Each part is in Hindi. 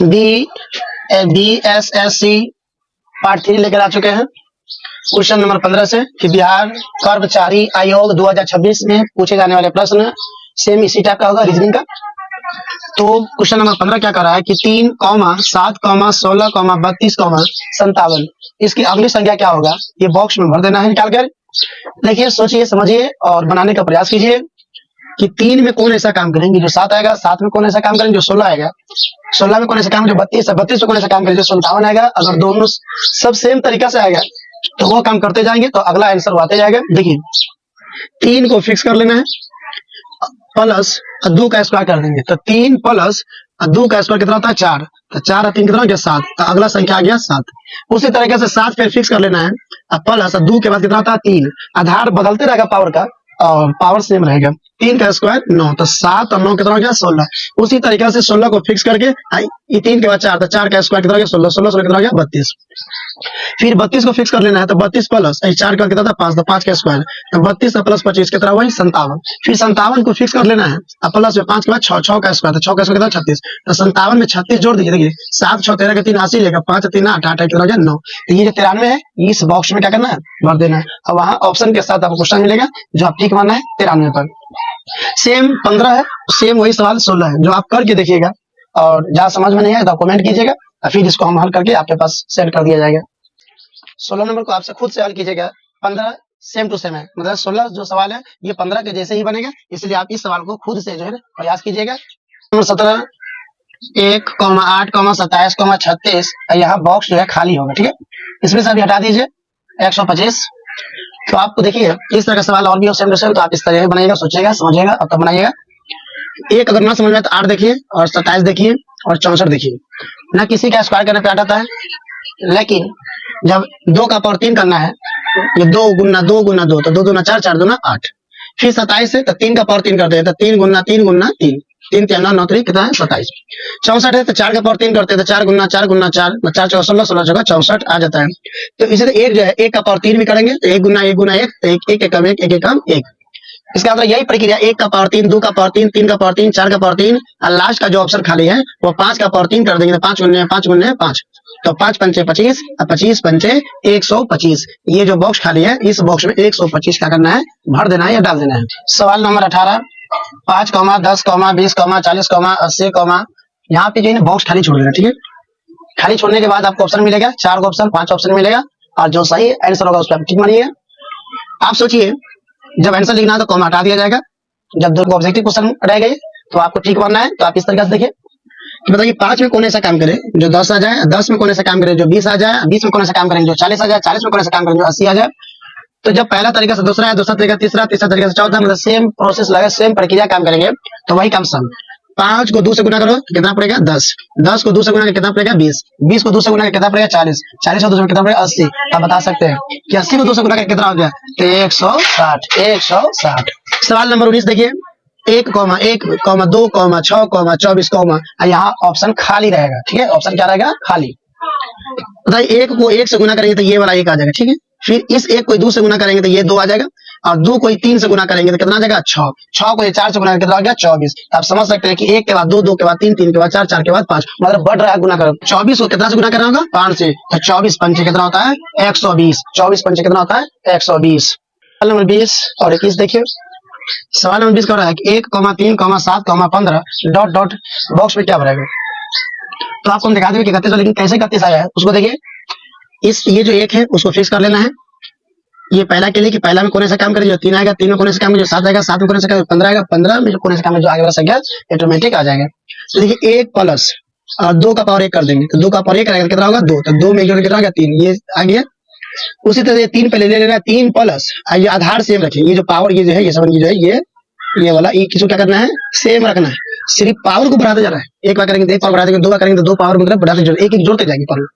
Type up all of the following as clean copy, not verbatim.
बी BSSC पार्ट 3 लेकर आ चुके हैं क्वेश्चन नंबर 15 से कि बिहार कर्मचारी आयोग 2026 में पूछे जाने वाले प्रश्न सेम इसी टाइप का होगा रीजनिंग का। तो क्वेश्चन नंबर 15 क्या कर रहा है कि 3, 7, 16, 32, 57 इसकी अगली संख्या क्या होगा, ये बॉक्स में भर देना है निकाल कर। देखिए, सोचिए, समझिए और बनाने का प्रयास कीजिए कि 3 में कौन ऐसा काम करेंगे जो 7 आएगा, 7 में कौन ऐसा काम करेंगे जो 16 आएगा, 16 में कौन ऐसा काम जो 32 है, 32 में कौन ऐसा काम करेंगे जो 57 आएगा। अगर दोनों सब सेम तरीका से आएगा तो वो काम करते जाएंगे तो अगला आंसर आते जाएगा। देखिए, 3 को फिक्स कर लेना है, प्लस 2 का स्क्वायर कर देंगे तो 3 प्लस 2 का स्क्वायर कितना होता है 4, तो 4 और 3 कितना हो गया 7, तो अगला संख्या आ गया 7। उसी तरीके से 7 पे फिक्स कर लेना है, प्लस 2 के बाद कितना होता है 3, आधार बदलते रहेगा पावर का और पावर सेम रहेगा। 3 का स्क्वायर 9, तो 7 और 9 कितना हो गया 16। उसी तरीके से 16 को फिक्स करके ये 3 के बाद 4, तो 4 का स्क्वायर कितना हो गया 16, 16 16 कितना हो गया 32। फिर 32 को फिक्स कर लेना है, तो 32 प्लस 4 का कितना था 5, तो 5 का स्क्वायर, तो 32 प्लस 25 कितना हुआ 57। फिर 57 को फिक्स कर लेना है, प्लस में 5 के बाद 6, 6 का स्क्वायर, तो 6 का स्क्वायर कितना 36, तो 57 में 36 जोड़ दीजिए। देखिए 7 6 13 के 3 80 लेगा, 5 3 8 8 कितना हो गया 9। तो ये जो 93 है इस बॉक्स में क्या करना है भर देना है, और वहां ऑप्शन के साथ आपको क्वेश्चन मिलेगा जो आप ठीक मानना है 93 पर। सेम 15 है, सेम वही सवाल 16 है, जो आप करके देखिएगा और जहाँ समझ में नहीं आए तो कमेंट कीजिएगा, फिर इसको हम हल करके आपके पास सेंड कर दिया जाएगा। 16 नंबर को आपसे खुद से हल कीजिएगा, 15 सेम टू सेम है, मतलब 16 जो सवाल है ये 15 के जैसे ही बनेगा, इसलिए आप इस सवाल को खुद से जो है प्रयास कीजिएगा। नंबर 17 1, 8, 27, 36 यहाँ बॉक्स जो है खाली होगा, ठीक है, इसमें से अभी हटा दीजिए 125। तो आपको देखिए इस तरह का सवाल और भी हो सेम टू सेम, तो आप इस तरह बनाइएगा, सोचिएगा, समझिएगा और तब बनाइएगा। एक अगर ना समझ में तो 8 देखिए और 27 देखिए और 64 देखिए, ना किसी का स्क्वायर करने पे आता है, लेकिन जब 2 का पावर 3 करना है, ये 2 गुना 2 गुना 2, तो 2 दूना 4, 4 दूना 8। फिर 27 है तो 3 का पावर 3 करते हैं, तो 3 गुना 3 गुना 3, 3 3 9 9 3 कितना है 27। 64 है तो 4 का पावर 3 करते हैं, तो 4 गुना 4 गुना 4, 4 4 16 16 जगह 64 आ जाता है। तो इसे तो एक जो है 1 का पावर 3 भी करेंगे, तो 1 गुना 1 गुना 1, तो 1 1 कम 1 1 कम 1। इसका मतलब यही प्रक्रिया 1 का पावर 3, 2 का पावर 3, 3 का पावर 3, 4 का पावर 3 और लास्ट का जो ऑप्शन खाली है वो 5 का पावर 3 कर देंगे, तो 5 गुने 5 गुने 5, तो 5 पंचे 25 और 25 पंचे 125। ये जो बॉक्स खाली है इस बॉक्स में 125 क्या करना है भर देना है या डाल देना है। सवाल नंबर 18 5, 10, 20, 40, 80, यहाँ पे जो है ना बॉक्स खाली छोड़ देना, ठीक है। खाली छोड़ने के बाद आपको ऑप्शन मिलेगा, 4 ऑप्शन 5 ऑप्शन मिलेगा, और जो सही आंसर होगा उस पर टिक मारिएगा। आप सोचिए जब आंसर लिखना है तो कॉमा हटा दिया जाएगा, जब 2 ऑब्जेक्टिव क्वेश्चन रह गए तो आपको ठीक मानना है। तो आप इस तरीके से देखिए कि बताइए 5 में कौन ऐसा काम करे जो 10 आ जाए, 10 में कौन ऐसा काम करे जो 20 आ जाए, 20 में कौन ऐसा काम करेंगे जो 40 आ जाए, 40 में कौन ऐसा काम करेंगे जो 80 आ जाए। तो जब पहला तरीका से दूसरा है, दूसरा तरीका तीसरा, तीसरा तरीका से चौथा, मतलब सेम प्रोसेस लगे, सेम प्रक्रिया काम करेंगे तो वही काम सम। 5 को 2 से गुना करो तो कितना पड़ेगा 10, 10 को 2 से गुना करके कितना पड़ेगा 20, 20 को 2 से गुना करके कितना पड़ेगा 40, 40 को 2 से कितना पड़ेगा 80। आप बता सकते हैं कि 80 को 2 से गुना करके कितना हो गया, तो 160, 160। सवाल नंबर 19 देखिए 1, 1, 2, 6, 24, यहाँ ऑप्शन खाली रहेगा, ठीक है, ऑप्शन क्या रहेगा खाली। बताइए 1 को 1 से गुना करेंगे तो ये वाला 1 आ जाएगा, ठीक है। फिर इस 1 को 2 से गुना करेंगे तो ये 2 आ जाएगा, और 2 को 3 से गुना करेंगे तो कितना आ जाएगा 6, 6 को 4 से गुना करके कितना आ गया 24। आप समझ सकते हैं कि 1 के बाद 2, 2 के बाद 3, 3 के बाद 4, 4 के बाद 5, मतलब बढ़ रहा है गुना करो। 24 को कितना से गुना करना होगा 5 से, तो 24 पंचे कितना होता है 120, 24 पंचे कितना होता है 120। सवाल नंबर 20 और 21 देखिए, सवाल नंबर 20 कह रहा है कि 1, 3, 7, 15 डॉट डॉट बॉक्स में क्या भरेगा। तो आपको हम दिखा देंगे कि 31, लेकिन कैसे 31 आया है उसको देखिए। ये जो 1 है उसको फिक्स कर लेना है, ये पहला के लिए कि पहला में कौन सा काम करे जो 3 आएगा, 3 में कौन सा काम जो 7 आएगा, 7 में कौन सा काम 15 आएगा, 15 में जो कौन सा काम जो आगे वाला संख्या ऑटोमेटिक आ जाएगा। तो देखिए 1 प्लस 2 का पावर 1 कर देंगे, तो 2 का पावर 1 करेगा कितना होगा 2, तो 2 में जोड़ कितना होगा 3, ये आ गया। उसी तरह 3 पहले ले लेना है, 3 प्लस ये आधार सेम रखें, ये जो पावर ये जो है ये सब जो है ये वाला ये किसको क्या करना है सेम रखना है, सिर्फ पावर को बढ़ाते जा रहा है। एक बार करेंगे 1 पावर बढ़ा देंगे, 2 बार करेंगे तो 2 पावर मतलब बढ़ाते जाएंगे, एक एक जोड़ते जाएंगे पावर।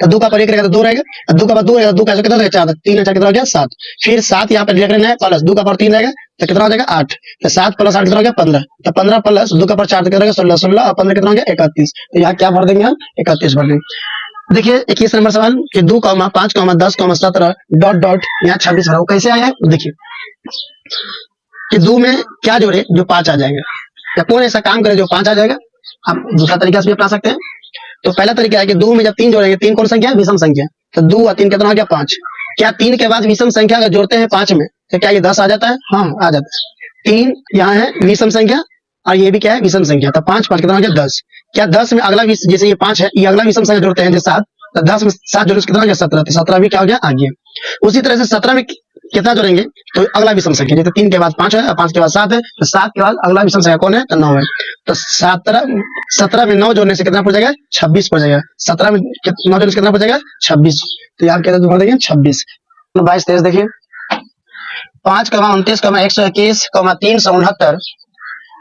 तो 2 का पावर 1 रहेगा तो 2 रहेगा, 2 का पावर 2 रहेगा, 2 का कितना रहेगा 4, 3 4 कितना हो गया 7। फिर 7 यहाँ पे लिख लेना है, प्लस 2 का पावर 3 रहेगा तो कितना हो जाएगा 8, तो 7 प्लस 8 कितना हो गया 15, तो 15 प्लस 2 का पावर 4 कितना हो गया 16, 16 और 15 कितना हो गया 31। तो यहाँ क्या भर देंगे हम 31 भर देंगे। देखिए 21 नंबर सवाल कि 2, 5, 10, 17 डॉट डॉट यहाँ 26 भरा, कैसे आया है देखिए कि 2 में क्या जोड़े जो 5 आ जाएगा, या कौन ऐसा काम करे जो 5 आ जाएगा। आप दूसरा तरीका से भी अपना सकते हैं तो पहला तरीका है कि 2 में जब 3 जोड़ेंगे, 3 कौन संख्या है? विषम संख्या। तो 2 और 3 कितना हो गया? 5। क्या 3 के बाद विषम संख्या अगर जोड़ते हैं 5 में तो क्या ये 10 आ जाता है? हाँ, आ जाता है। 3 यहाँ है विषम संख्या और ये भी क्या है? विषम संख्या। तो 5 5 कितना हो गया? 10। क्या 10 में अगला जैसे ये 5 है, ये अगला विषम संख्या जोड़ते हैं जैसे 7, तो 10 में 7 जोड़े कितना हो गया? 17। तो 17 भी क्या हो गया? आ गया। उसी तरह से 17 में कितना जोड़ेंगे? तो अगला विषम संख्या, जैसे 3 के बाद 5 है और 5 के बाद 7 है, तो 7 के बाद अगला विषम संख्या कौन है? तो 9 है। तो 17 में 9 जोड़ने से कितना पड़ जाएगा? 26 पड़ जाएगा। 17 में 9 जोड़ने से कितना पड़ जाएगा? 26। तो यहाँ क्या जोड़ देंगे? 26। 22 23 देखिए, 5, 29, 121, 369।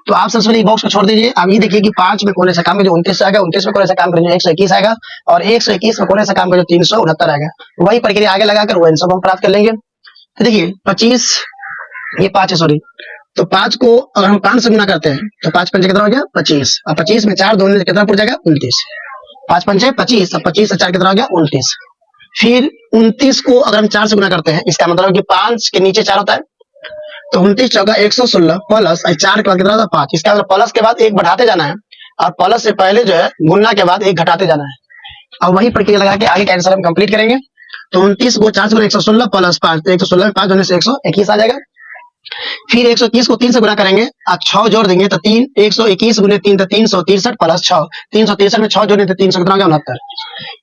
तो आप सबसे पहले बॉक्स को छोड़ दीजिए। आप ये देखिए कि 5 में कौन सा काम करें? 29 आएगा, 29 में कौन सा काम करें? 121 आएगा, और 121 में कौन सा काम करें? 369 आएगा। वही प्रक्रिया आगे लगाकर वही सब हम प्राप्त कर लेंगे। तो देखिए 25, ये 5 है, सॉरी। तो 5 को अगर हम 5 से गुना करते हैं तो 5 पंचे कितना हो गया? 25। और 25 में 4 जोड़ने से कितना पड़ जाएगा? 29। 5 पंचे 25, और 25 से 4 कितना हो गया? 29। फिर 29 को अगर हम 4 से गुना करते हैं, इसका मतलब कि 5 के नीचे 4 होता है, तो 29 चौका 116 प्लस 4 के बाद कितना होता है? 5। इसका मतलब प्लस के बाद एक बढ़ाते जाना है, और प्लस से पहले जो है गुना के बाद एक घटाते जाना है। अब वही प्रक्रिया लगा के आगे का आंसर हम कंप्लीट करेंगे। तो 29 को 4 से गुना 116 प्लस 5, तो 116 में 5 जोड़ने से 121 आ जाएगा। फिर 121 को 3 से गुना करेंगे और 6 जोड़ देंगे, तो 3 121 गुने 3 तो 363 प्लस 6, 363 में 6 जोड़ने तो 300 कितना हो गया? 69।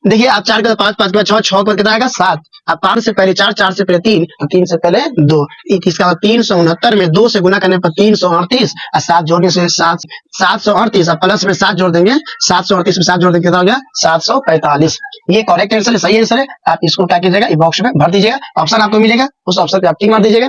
देखिए आप 4 के बाद 5, 5 के बाद 6, 6 के बाद कितना आएगा? 7। अब 5 से पहले 4, 4 से पहले 3, तो 3 से पहले 2। इसका 369 में 2 से गुना करने पर 338, और 7 जोड़ने से 738, और प्लस में 7 जोड़ देंगे, 738 में 7 जोड़ देंगे कितना हो गया? 745। ये करेक्ट आंसर है, सही आंसर है। आप इसको क्या कीजिएगा? बॉक्स में भर दीजिएगा। ऑप्शन आपको मिलेगा, उस ऑप्शन पे आप टिक मार दीजिएगा।